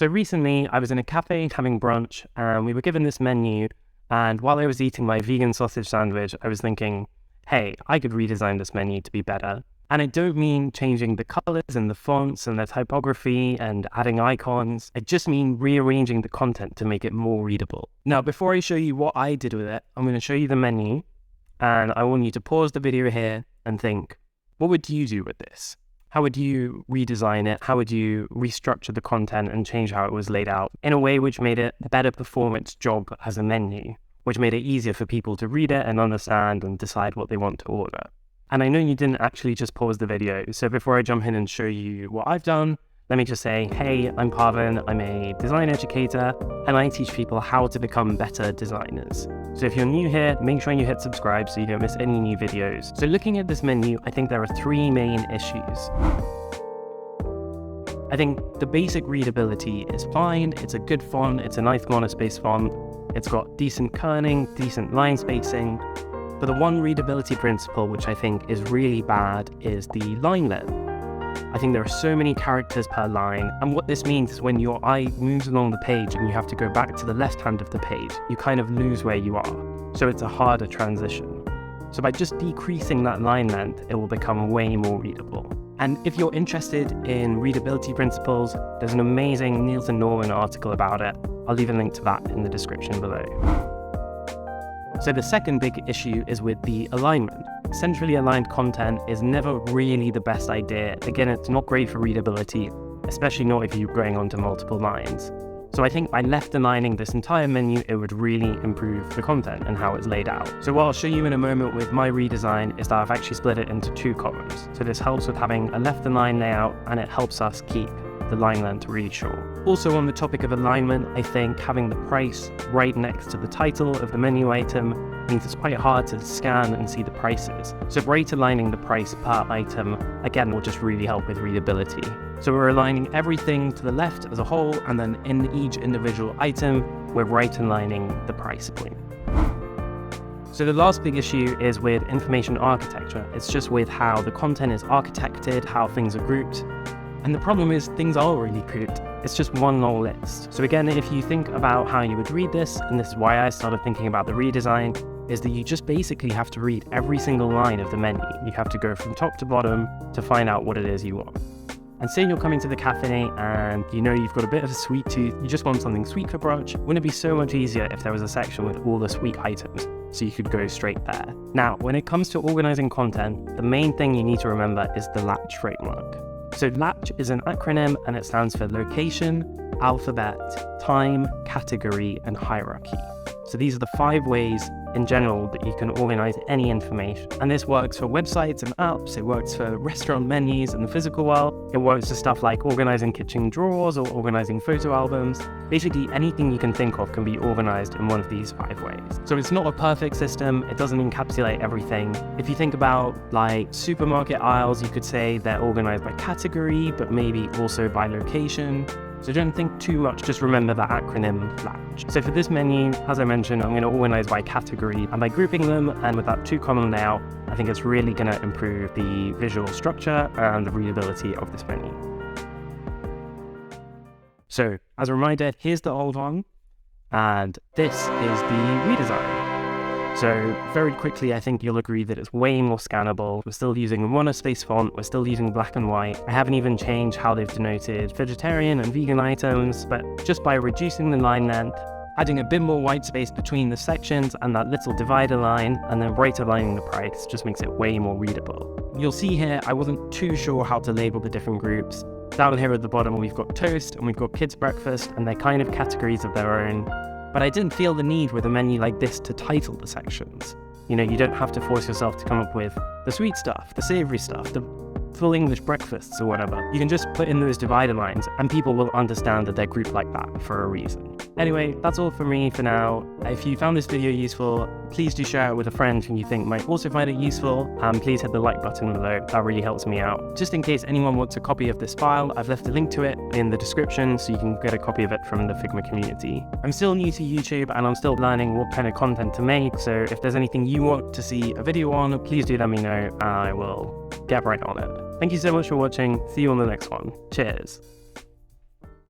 So recently I was in a cafe having brunch and we were given this menu, and while I was eating my vegan sausage sandwich, I was thinking, hey, I could redesign this menu to be better. And I don't mean changing the colors and the fonts and the typography and adding icons. I just mean rearranging the content to make it more readable. Now, before I show you what I did with it, I'm going to show you the menu, and I want you to pause the video here and think, what would you do with this? How would you redesign it? How would you restructure the content and change how it was laid out in a way which made it a better performance job as a menu, which made it easier for people to read it and understand and decide what they want to order? And I know you didn't actually just pause the video, so before I jump in and show you what I've done, let me just say, hey, I'm Parvin, I'm a design educator, and I teach people how to become better designers. So if you're new here, make sure you hit subscribe so you don't miss any new videos. So looking at this menu, I think there are three main issues. I think the basic readability is fine, it's a good font, it's a nice monospace font, it's got decent kerning, decent line spacing, but the one readability principle which I think is really bad is the line length. I think there are so many characters per line, and what this means is when your eye moves along the page and you have to go back to the left hand of the page, you kind of lose where you are, so it's a harder transition. So by just decreasing that line length, it will become way more readable. And if you're interested in readability principles, there's an amazing Nielsen Norman article about it. I'll leave a link to that in the description below. So the second big issue is with the alignment. Centrally aligned content is never really the best idea. Again, it's not great for readability, especially not if you're going onto multiple lines. So I think by left aligning this entire menu, it would really improve the content and how it's laid out. So what I'll show you in a moment with my redesign is that I've actually split it into two columns. So this helps with having a left align layout, and it helps us keep the line length really short. Also, on the topic of alignment, I think having the price right next to the title of the menu item means it's quite hard to scan and see the prices. So right aligning the price per item, again, will just really help with readability. So we're aligning everything to the left as a whole, and then in each individual item, we're right aligning the price point. So the last big issue is with information architecture. It's just with how the content is architected, how things are grouped. And the problem is things are really grouped. It's just one long list. So again, if you think about how you would read this, and this is why I started thinking about the redesign, is that you just basically have to read every single line of the menu. You have to go from top to bottom to find out what it is you want. And say you're coming to the cafe and you know you've got a bit of a sweet tooth, you just want something sweet for brunch. Wouldn't it be so much easier if there was a section with all the sweet items so you could go straight there? Now, when it comes to organizing content, the main thing you need to remember is the LATCH framework. So LATCH is an acronym, and it stands for location, alphabet, time, category, and hierarchy. So these are the 5 ways in general that you can organize any information. And this works for websites and apps, it works for restaurant menus in the physical world, it works for stuff like organizing kitchen drawers or organizing photo albums. Basically anything you can think of can be organized in one of these 5 ways. So it's not a perfect system, it doesn't encapsulate everything. If you think about like supermarket aisles, you could say they're organized by category, but maybe also by location. So don't think too much, just remember that acronym LATCH. So for this menu, as I mentioned, I'm going to organize by category, and by grouping them and with that 2-column layout, I think it's really going to improve the visual structure and the readability of this menu. So as a reminder, here's the old one, and this is the redesign. So very quickly, I think you'll agree that it's way more scannable. We're still using a monospace font, we're still using black and white. I haven't even changed how they've denoted vegetarian and vegan items, but just by reducing the line length, adding a bit more white space between the sections and that little divider line, and then right aligning the price just makes it way more readable. You'll see here, I wasn't too sure how to label the different groups. Down here at the bottom, we've got toast and we've got kids breakfast, and they're kind of categories of their own. But I didn't feel the need with a menu like this to title the sections. You know, you don't have to force yourself to come up with the sweet stuff, the savory stuff, the full English breakfasts or whatever. You can just put in those divider lines and people will understand that they're grouped like that for a reason. Anyway, that's all for me for now. If you found this video useful, please do share it with a friend who you think might also find it useful. Please hit the like button below, that really helps me out. Just in case anyone wants a copy of this file, I've left a link to it in the description so you can get a copy of it from the Figma community. I'm still new to YouTube and I'm still learning what kind of content to make, so if there's anything you want to see a video on, please do let me know and I will get right on it. Thank you so much for watching, see you on the next one. Cheers.